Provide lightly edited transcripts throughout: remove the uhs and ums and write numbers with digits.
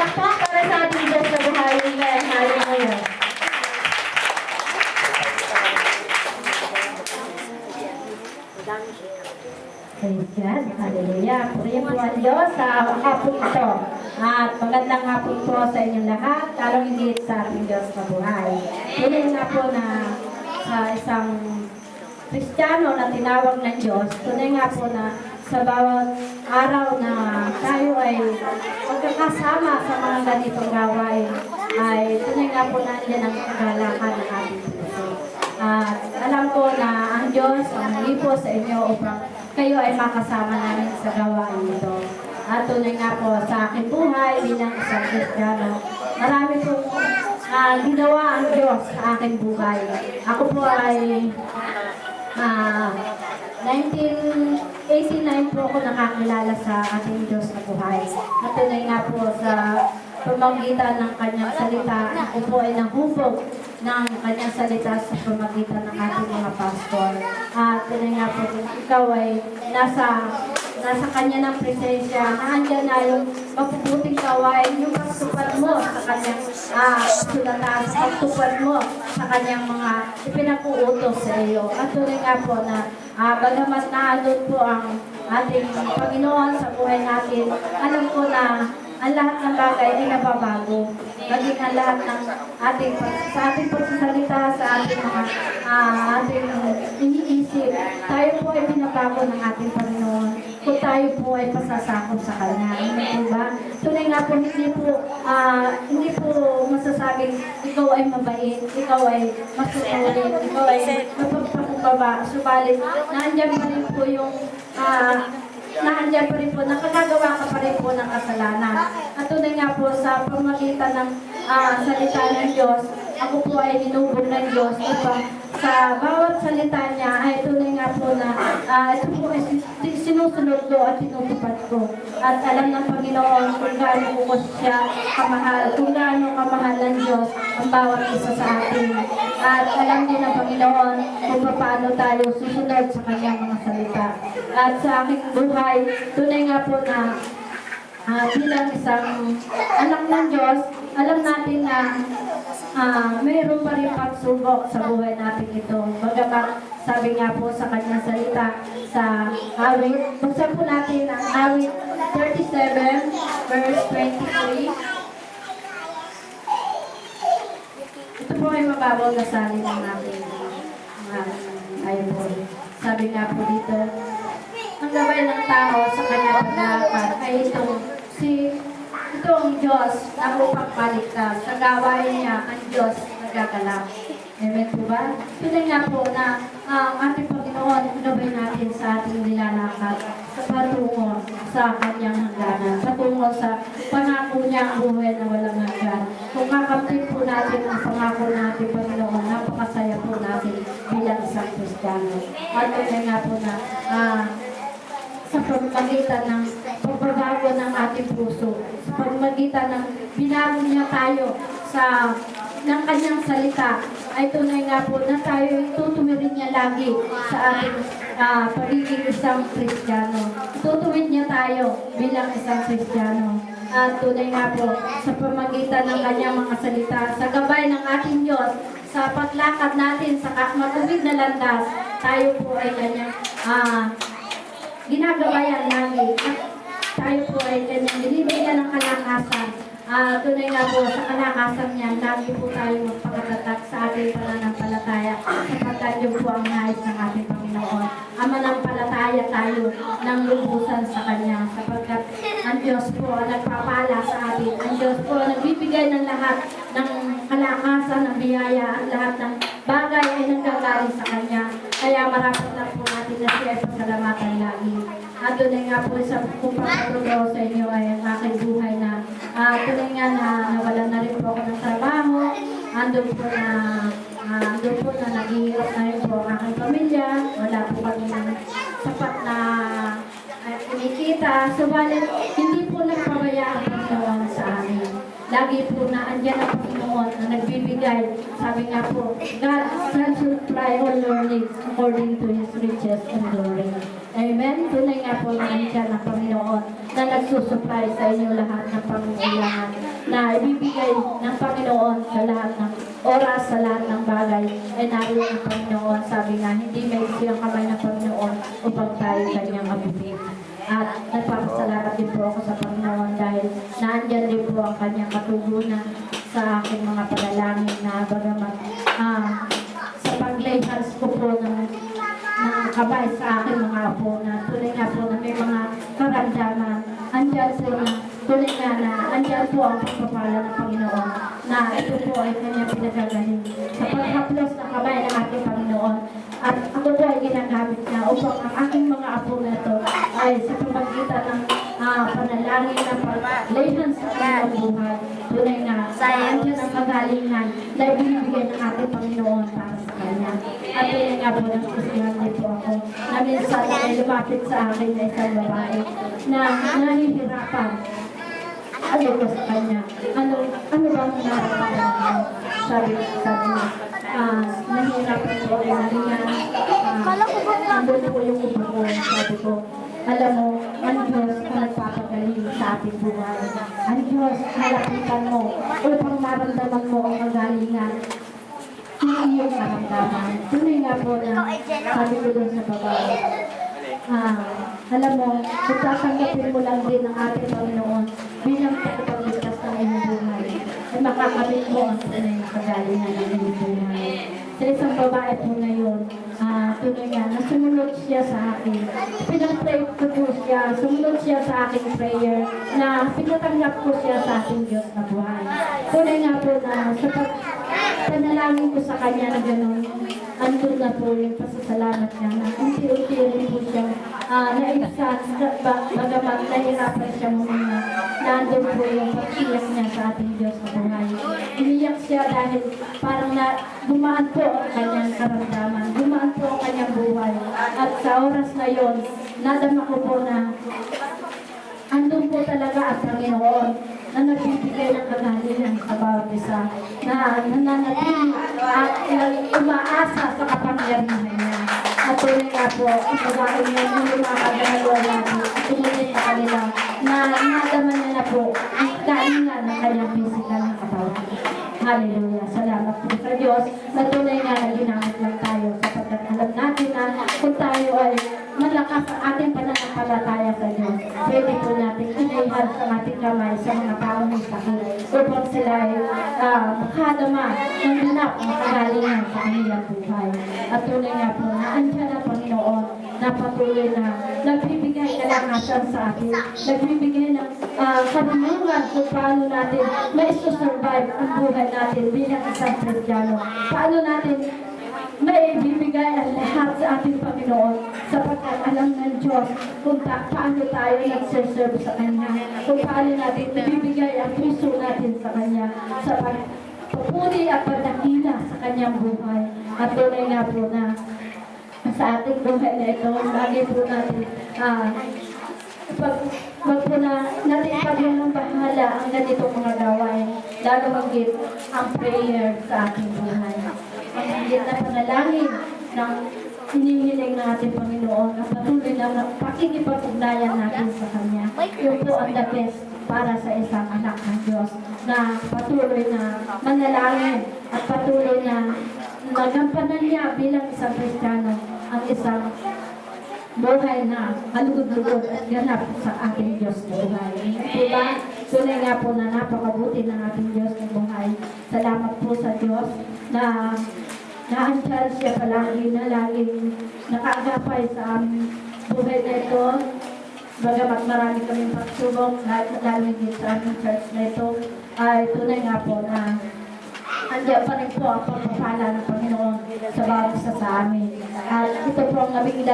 Palakpak para sa ating Diyos na buhay. Amen. Hallelujah. Praise God. Hallelujah. Purihin po ang Diyos sa hapon ito. At magandang hapon po sa inyong lahat, lalong higit sa ating Diyos na buhay. Tunay nga po na sa isang Kristiyano na tinawag ng Diyos, tunay nga po na sa bawat araw na tayo ay magkakasama sa mga ganitong gawain, ay tunay nga po na yan ang kagalakan ng ating puso. At alam ko na ang Diyos ang po sa inyo upang kayo ay makasama namin sa gawain ito. At tunay nga po sa aking buhay bilang isang Kristiyano, marami pong ginawa ang Diyos sa aking buhay. Ako po ay 1989 po ako nakakilala sa ating Diyos na buhay. At tunay nga po sa pamamagitan ng kanyang salita, ako po ay nahubog ng kanyang salita sa pamamagitan ng ating mga pastor. At tunay nga po, ikaw ay nasa kanya ng presensya, naandyan na yung mapubuting gawain, yung pagtupad mo sa kanyang sulatan, pagtupad mo sa kanyang mga ipinapuutos sa iyo. At tunay nga po na bagamat naandun po ang ating Panginoon sa buhay natin, alam ko na ang lahat ng bagay ay nababago. Maging ang lahat ng ating pagsasalita, sa ating mga ating iniisip, tayo po ay binabago ng ating Panginoon kung tayo po ay pasasakop sa Kanya. Diba? Tunay nga po, hindi po masasabing ikaw ay mabait, ikaw ay masunurin, ikaw ay mapagpakumbaba. Subalit, nandiyan pa rin po yung nandiyan pa rin po, nakagagawa ka pa rin po ng kasalanan. At tunay nga po sa pamagitan ng salita ng Diyos, ako po ay hinubog ng Diyos upang sa bawat salita niya ay tunay nga po na ito po ay sinusunod ko at tinutupad ko. At alam ng Panginoon kung gaano ko siya kamahal, kung gaano kamahal ng Diyos ang bawat isa sa atin. At alam din ng Panginoon kung paano tayo susunod sa kanyang mga salita. At sa aking buhay, tunay nga po na bilang isang anak ng Diyos, alam natin na mayroon pa rin pagsubok sa buhay natin ito. Bagamat sabi nga po sa kanyang salita sa awit, buksan po natin ang awit 37 verse 23. Ito po ay mababaw na salin ng ating Bible. Sabi nga po dito, ang gabay ng tao sa kanyang paglakad ay ito ang Diyos na upang paligtas. Sa gawain niya, ang Diyos nagagalak. Amen po ba? Tunay nga po na ang ating Panginoon, gabay natin sa ating nilalakad sa patungo sa kanyang hangganan, patungo sa pangako niya ang buhay na walang hanggan. Kung kakamtin po natin ang pangako natin, Panginoon, napakasaya po natin bilang isang Kristiyano. At tunay nga po na sa pamamagitan ng pagbabago ng ating puso, sa pamamagitan ng binago niya tayo ng kanyang salita, ay tunay nga po na tayo tutuwirin niya lagi sa ating pagiging isang Kristiyano. Tutuwid niya tayo bilang isang Kristiyano. At tunay nga po, sa pamamagitan ng kanyang mga salita, sa gabay ng ating Diyos, sa paglakad natin sa matuwid na landas, tayo po ay kanyang ginagabayan lagi. At tayo po ay kanyang binibigyan ng kalakasan. Tunay nga po sa kalakasan niya, lagi po tayo magpakatatag sa ating pananampalataya sapagkat yun po ang nais ng ating Panginoon. Manampalataya tayo ng lubusan sa Kanya sapagkat ang Diyos po ang nagpapala sa atin. Ang Diyos po ang nagbibigay ng lahat ng kalakasan, ng biyaya, ang lahat ng bagay ay nanggagaling sa Kanya. Kaya marapat lang po natin na siya ay pasalamatan lagi. At tunay nga po sa pagpapatuloy sa inyo ay ang aking buhay na tunay nga na nawalan na rin po ako ng trabaho. Andun po na naghihirap na rin po ang aking pamilya. Wala po kami ng sapat na kinikita. Subalit, hindi po nagpabaya ang Panginoon sa amin. Lagi po na andyan ang Panginoon na nagbibigay. Sabi nga po, God shall supply all your needs according to His riches and glory. Amen? Tunay nga po na andyan ang Panginoon na nagsusupply sa inyo lahat ng pangangailangan. na ibibigay ng Panginoon sa lahat ng oras, sa lahat ng bagay, ay naroon ang Panginoon. Sabi nga, hindi may siyang kamay ng Panginoon upang tayo kanyang abibig. At nagpapasalamat din po ako sa Panginoon dahil naandyan din po ang kanyang katugunan sa aking mga panalangin na bagamat sa pag-layhans ko po ng kamay sa aking mga apo na tunay nga po na may mga karamdaman. Andyan po na tunay nga na andyan po ang pagpapala ng Panginoon na ito po ay kanyang pinagagaling sa paghaplos ng kamay ng ating Panginoon. At ako po ay ginagamit niya upang ang aking mga apo na ito ay sa pamagitan ng panalangin na pag-layhan sa kanyang buhay. Tunay nga, andyan ang kagalingan na ibibigay ng ating Panginoon para sa kanya. At tunay nga po, nagsisihan din po ako na minsan ay lumapit sa akin na isang babae na nahihirapan. Ano ko sa kanya? Ano ba ang nararamdaman mo? Sabi niya, nahihirapan po ay nalingan. Nandun po yung upo ko. Sabi ko, alam mo, ang Diyos na nagpapagaling sa ating buhay. Ang Diyos na lapitan mo upang maramdaman mo ang kagalingan. Hindi yung maramdaman. Tunay nga po na sabi ko doon sa babae, alam mo, kung tatanggapin mo lang din ang ating Panginoon bilang pagpapagligtas ng iyong buhay, ay makakamit mo ang tunay na kagalingan ng iyong buhay. Sa isang babae po ngayon, tunay nga, na sumunod siya sa akin. Pinag-pray ko po siya, sumunod siya sa aking prayer, na pinatanggap ko siya sa ating Diyos na buhay. Tunay nga po na sa panalangin ko sa kanya na gano'n, andun na po yung pasasalamat niya na unti-unti rin po siya naibsan, bagamat nahirapan siya muna, nandun po yung pag-iyak niya sa ating Diyos na buhay. Iniyak siya dahil parang gumaan po ang kanyang karamdaman, gumaan po ang kanyang buhay. At sa oras na yon, nadama ko po na andun po talaga ang Panginoon na nagbibigay ng kagalingan sa bawat isa, na nananatili at umaasa sa kapangyarihan niya. At tuloy nga po, ang babae niya yung mga kagalawa natin, tumulong sa kanila, na nadaman niya na po ang kalingan ng kanyang physical na katawan. Hallelujah. Salamat po sa Diyos na tunay nga na ginamit lang tayo sapagkat alam natin na kung tayo ay malakas sa ating pananampalataya sa Diyos, pwede po natin inihal sa ating kamay sa mga taong may sakit upang sila ay makadama ng ganap ang kagalingan sa kanilang buhay. At tunay nga po na andyan ang Panginoon na patuloy na nagbibigay kalakasan sa atin, nagbibigay ng karunungan kung paano natin ma-survive ang buhay natin bilang isang Kristiyano. Paano natin maibibigay ang lahat sa ating Panginoon sapagkat alam ng Diyos kung paano tayo nagsiserve sa Kanya, kung paano natin ibibigay ang puso natin sa Kanya sa pagpupuri at pagdakila sa Kanyang buhay. At tunay nga po na sa ating buhay na ito, lagi po natin wag po na natin paglang bahala ang ganitong mga gawain, lalo magigit ang prayer sa ating buhay. Ang higit na panalangin ng hinihiling ng ating Panginoon na patuloy na pakikipag-ugnayan natin sa Kanya. Yun po ang the best para sa isang anak ng Diyos na patuloy na manalangin at patuloy na magampanan niya bilang isang Kristiyano ang isang buhay na halugod-lugod at ganap sa ating Diyos na buhay. Diba? Tunay nga po na napakabuti ng ating Diyos na buhay. Salamat po sa Diyos na naandyan siya palagi na laging nakaagapay sa aming buhay na ito. Bagamat marami kaming pagsubok, lalo din sa aming church na ito, ay tunay nga po na andiyan pa rin po ang pagpapala ng Panginoon sa bawat isa sa amin. At ito po ang 12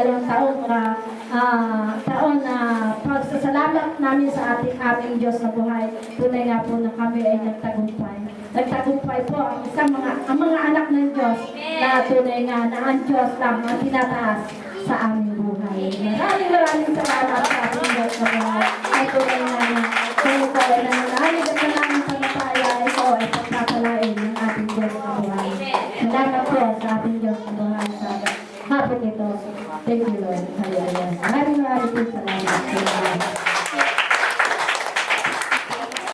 taon na pagsasalamat namin sa aming Diyos na buhay. Tunay nga po na kami ay nagtagumpay. Nagtagumpay po ang mga anak ng Diyos na tunay nga na ang Diyos lang ang tinataas sa aming buhay. Maraming salamat sa ating Diyos na buhay. At tunay nga na kung ikaw ay nananalig at nananalig